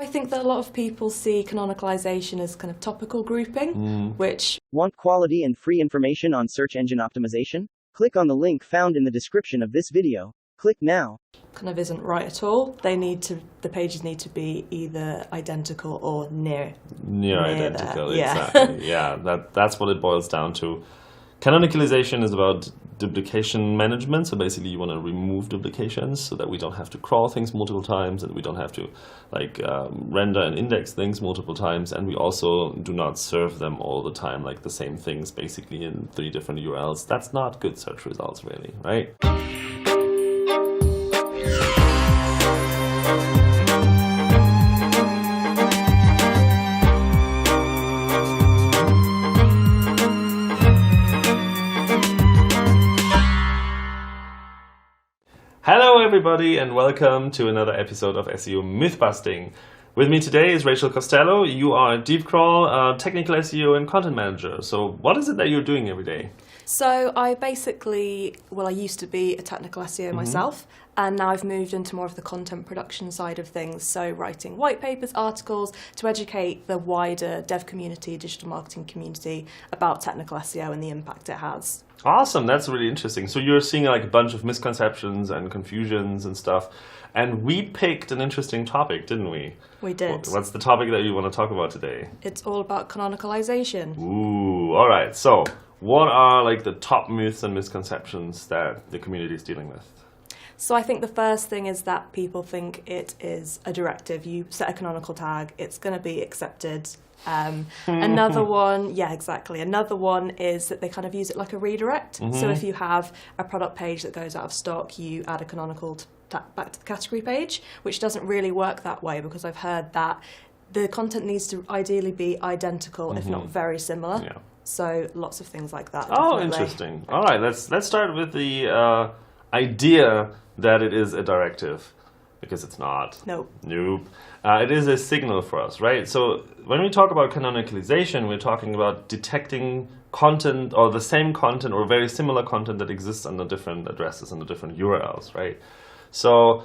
I think that a lot of people see canonicalization as kind of topical grouping, which... Want quality and free information on search engine optimization? Click on the link found in the description of this video. Click now. Kind of isn't right at all. The pages need to be either identical or near identical. There. Yeah. Exactly. Yeah, that's what it boils down to. Canonicalization is about duplication management. So basically, you want to remove duplications so that we don't have to crawl things multiple times, and we don't have to render and index things multiple times, and we also do not serve them all the time, like the same things basically in 3 different URLs. That's not good search results, really, right? Hello everybody and welcome to another episode of SEO Mythbusting. With me today is Rachel Costello. You are DeepCrawl, technical SEO and content manager. So what is it that you're doing every day? So I used to be a technical SEO myself, and now I've moved into more of the content production side of things. So writing white papers, articles to educate the wider dev community, digital marketing community about technical SEO and the impact it has. Awesome, that's really interesting. So you're seeing like a bunch of misconceptions and confusions and stuff. And we picked an interesting topic, didn't we? We did. What's the topic that you want to talk about today? It's all about canonicalization. Ooh, all right. So what are like the top myths and misconceptions that the community is dealing with? So I think the first thing is that people think it is a directive. You set a canonical tag, it's going to be accepted. Another one, Another one is that they kind of use it like a redirect. So if you have a product page that goes out of stock, you add a canonical back to the category page, which doesn't really work that way because I've heard that the content needs to ideally be identical, if not very similar. Yeah. So lots of things like that. Oh, interesting. All right, let's start with the idea that it is a directive, because it's not. Nope. It is a signal for us, right? So when we talk about canonicalization, we're talking about detecting content or the same content or very similar content that exists under different addresses, under different URLs, right? So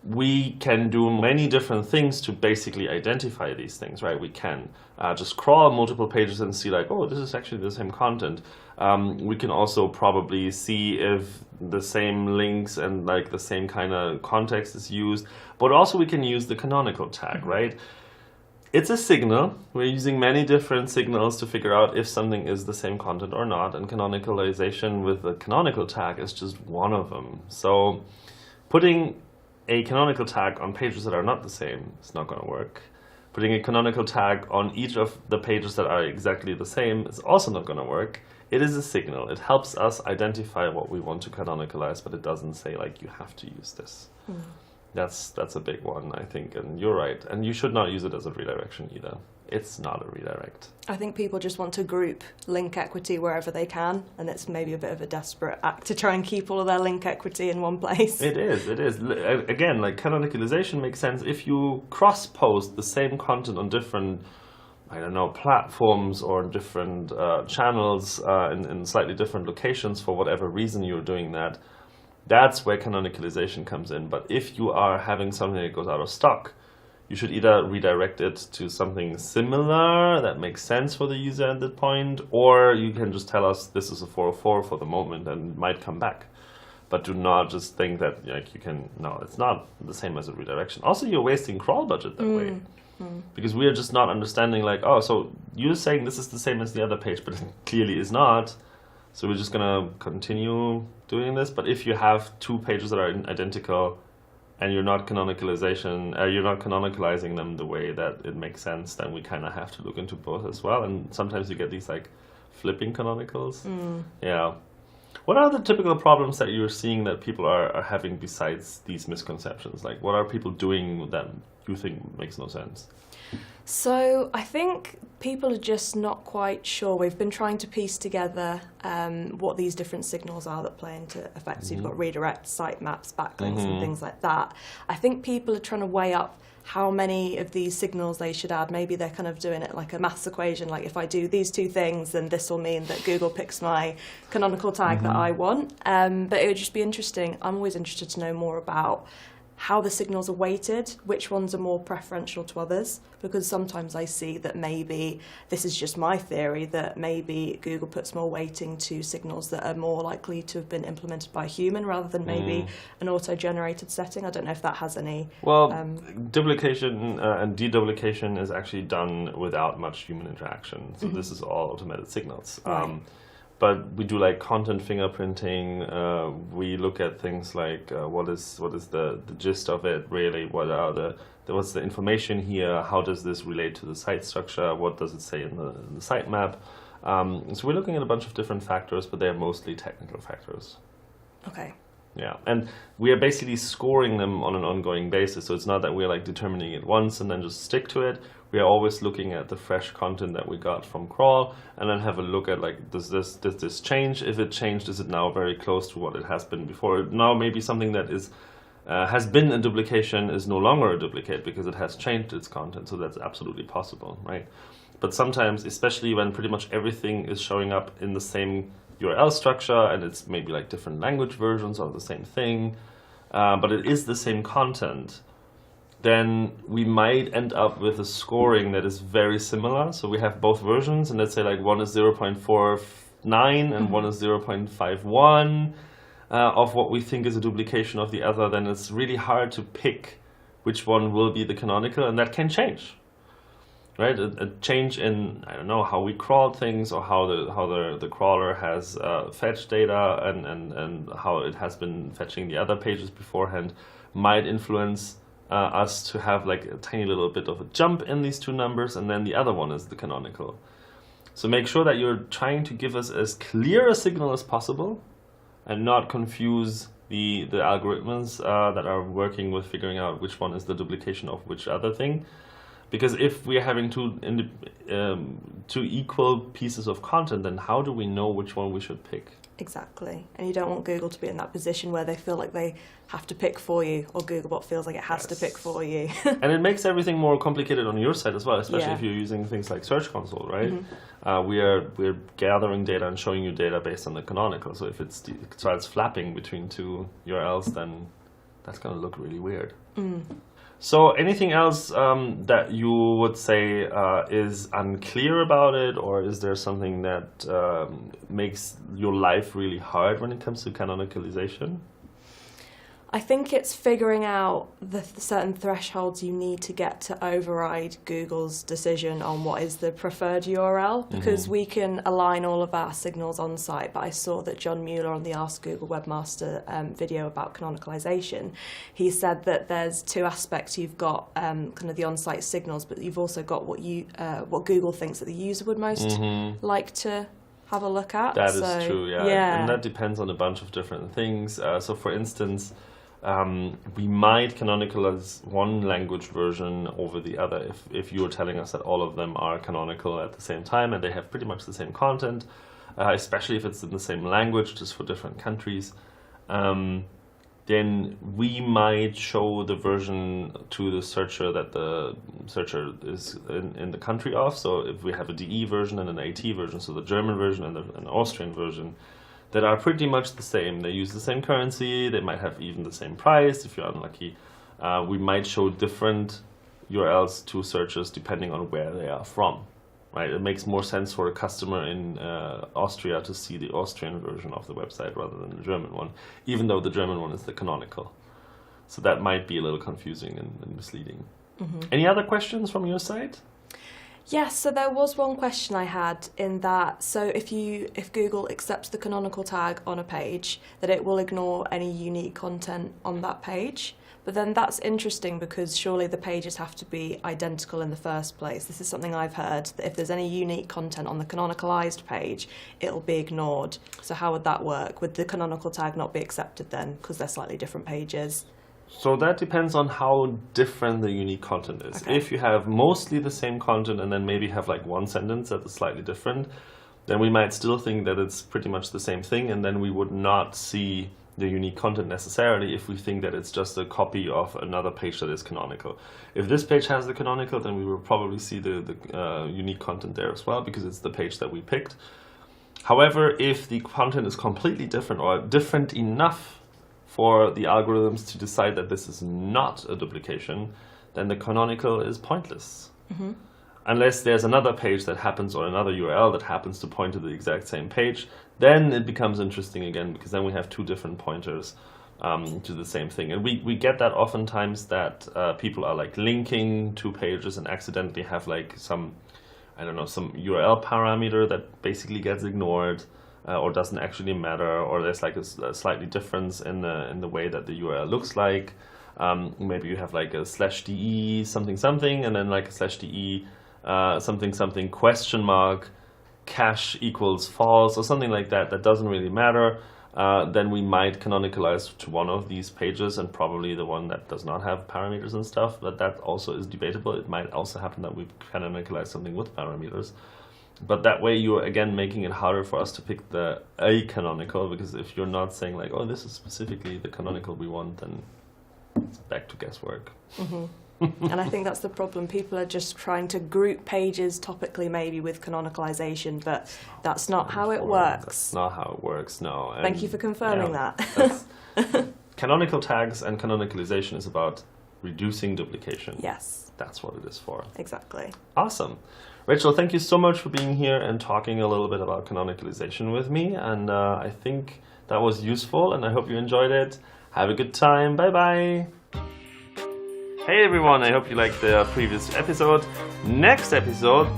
we can do many different things to basically identify these things, right? We can just crawl multiple pages and see like, oh, this is actually the same content. We can also probably see if the same links and like the same kind of context is used, but also we can use the canonical tag, right? It's a signal. We're using many different signals to figure out if something is the same content or not, and canonicalization with the canonical tag is just one of them. So putting a canonical tag on pages that are not the same is not going to work. Putting a canonical tag on each of the pages that are exactly the same is also not going to work. It is a signal. It helps us identify what we want to canonicalize, but it doesn't say like you have to use this. That's a big one, I think, and you're right. And you should not use it as a redirection either. It's not a redirect. I think people just want to group link equity wherever they can, and it's maybe a bit of a desperate act to try and keep all of their link equity in one place. It is. Again, like canonicalization makes sense if you cross-post the same content on different, I don't know, platforms or different channels in slightly different locations for whatever reason you're doing that. That's where canonicalization comes in. But if you are having something that goes out of stock, you should either redirect it to something similar that makes sense for the user at that point, or you can just tell us this is a 404 for the moment and it might come back. But do not just think that like you can, no, it's not the same as a redirection. Also, you're wasting crawl budget that way. Because we are just not understanding like, oh, so you're saying this is the same as the other page, but it clearly is not. So we're just going to continue doing this. But if you have 2 pages that are identical and you're not canonicalizing them the way that it makes sense, then we kind of have to look into both as well. And sometimes you get these like flipping canonicals. Yeah. What are the typical problems that you're seeing that people are having besides these misconceptions? Like what are people doing that you think makes no sense? So I think people are just not quite sure. We've been trying to piece together what these different signals are that play into effect. So you've got redirect, sitemaps, backlinks and things like that. I think people are trying to weigh up how many of these signals they should add. Maybe they're kind of doing it like a maths equation, like if I do these 2 things, then this will mean that Google picks my canonical tag that I want. But it would just be interesting. I'm always interested to know more about how the signals are weighted, which ones are more preferential to others, because sometimes I see that maybe, this is just my theory, that maybe Google puts more weighting to signals that are more likely to have been implemented by a human rather than maybe an auto-generated setting. I don't know if that has any... Well, duplication and deduplication is actually done without much human interaction. So this is all automated signals. Right. But we do like content fingerprinting. We look at things like what is the gist of it really? What's the information here? How does this relate to the site structure? What does it say in the sitemap? So we're looking at a bunch of different factors, but they're mostly technical factors. Okay. Yeah, and we are basically scoring them on an ongoing basis. So it's not that we're like determining it once and then just stick to it. We are always looking at the fresh content that we got from crawl, and then have a look at like, does this change? If it changed, is it now very close to what it has been before? Now maybe something that is has been a duplication is no longer a duplicate because it has changed its content. So that's absolutely possible, right? But sometimes, especially when pretty much everything is showing up in the same URL structure and it's maybe like different language versions of the same thing, but it is the same content, then we might end up with a scoring that is very similar. So we have both versions, and let's say like one is 0.49 and one is 0.51 of what we think is a duplication of the other. Then it's really hard to pick which one will be the canonical, and that can change. Right, a change in, I don't know, how we crawl things, or how the crawler has fetched data and how it has been fetching the other pages beforehand might influence us to have like a tiny little bit of a jump in these two numbers, and then the other one is the canonical. So make sure that you're trying to give us as clear a signal as possible and not confuse the algorithms that are working with figuring out which one is the duplication of which other thing. Because if we are having two equal pieces of content, then how do we know which one we should pick? Exactly. And you don't want Google to be in that position where they feel like they have to pick for you, or Googlebot feels like it has to pick for you. And it makes everything more complicated on your side as well, especially if you're using things like Search Console, right? We're gathering data and showing you data based on the canonical. So if it starts flapping between two URLs, then that's going to look really weird. So anything else that you would say is unclear about it, or is there something that makes your life really hard when it comes to canonicalization? I think it's figuring out the certain thresholds you need to get to override Google's decision on what is the preferred URL, because we can align all of our signals on site, but I saw that John Mueller on the Ask Google Webmaster video about canonicalization, he said that there's two aspects. You've got kind of the on-site signals, but you've also got what Google thinks that the user would most like to have a look at. That is true, yeah. And that depends on a bunch of different things. So for instance, we might canonicalize one language version over the other if you're telling us that all of them are canonical at the same time and they have pretty much the same content, especially if it's in the same language, just for different countries. Then we might show the version to the searcher that the searcher is in the country of. So if we have a DE version and an AT version, so the German version and an Austrian version, that are pretty much the same. They use the same currency, they might have even the same price if you're unlucky. We might show different URLs to searchers depending on where they are from. Right? It makes more sense for a customer in Austria to see the Austrian version of the website rather than the German one, even though the German one is the canonical. So that might be a little confusing and misleading. Any other questions from your side? Yes, so there was one question I had in that, so if Google accepts the canonical tag on a page, that it will ignore any unique content on that page. But then that's interesting because surely the pages have to be identical in the first place. This is something I've heard, that if there's any unique content on the canonicalized page, it'll be ignored. So how would that work? Would the canonical tag not be accepted then, because they're slightly different pages? So that depends on how different the unique content is. Okay. If you have mostly the same content and then maybe have like one sentence that is slightly different, then we might still think that it's pretty much the same thing, and then we would not see the unique content necessarily if we think that it's just a copy of another page that is canonical. If this page has the canonical, then we will probably see the unique content there as well, because it's the page that we picked. However, if the content is completely different or different enough for the algorithms to decide that this is not a duplication, then the canonical is pointless. Unless there's another page that happens, or another URL that happens to point to the exact same page, then it becomes interesting again, because then we have two different pointers to the same thing. And we get that oftentimes, that people are like linking two pages and accidentally have like some, I don't know, some URL parameter that basically gets ignored or doesn't actually matter, or there's like a slightly difference in the way that the URL looks like. Maybe you have like a /de something something, and then like a /de something something question mark cache equals false, or something like that. That doesn't really matter. Then we might canonicalize to one of these pages, and probably the one that does not have parameters and stuff, but that also is debatable. It might also happen that we canonicalize something with parameters. But that way you're again making it harder for us to pick the canonical, because if you're not saying like, oh, this is specifically the canonical we want, then it's back to guesswork. And I think that's the problem. People are just trying to group pages topically maybe with canonicalization, but that's not how it works. That's not how it works, no. And thank you for confirming that. Canonical tags and canonicalization is about reducing duplication. Yes. That's what it is for. Exactly. Awesome. Rachel, thank you so much for being here and talking a little bit about canonicalization with me. And I think that was useful, and I hope you enjoyed it. Have a good time. Bye-bye. Hey everyone, I hope you liked the previous episode. Next episode,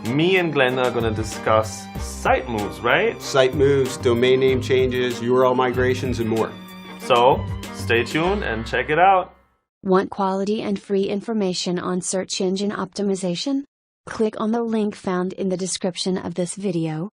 me and Glenn are going to discuss site moves, right? Site moves, domain name changes, URL migrations, and more. So, stay tuned and check it out. Want quality and free information on search engine optimization? Click on the link found in the description of this video.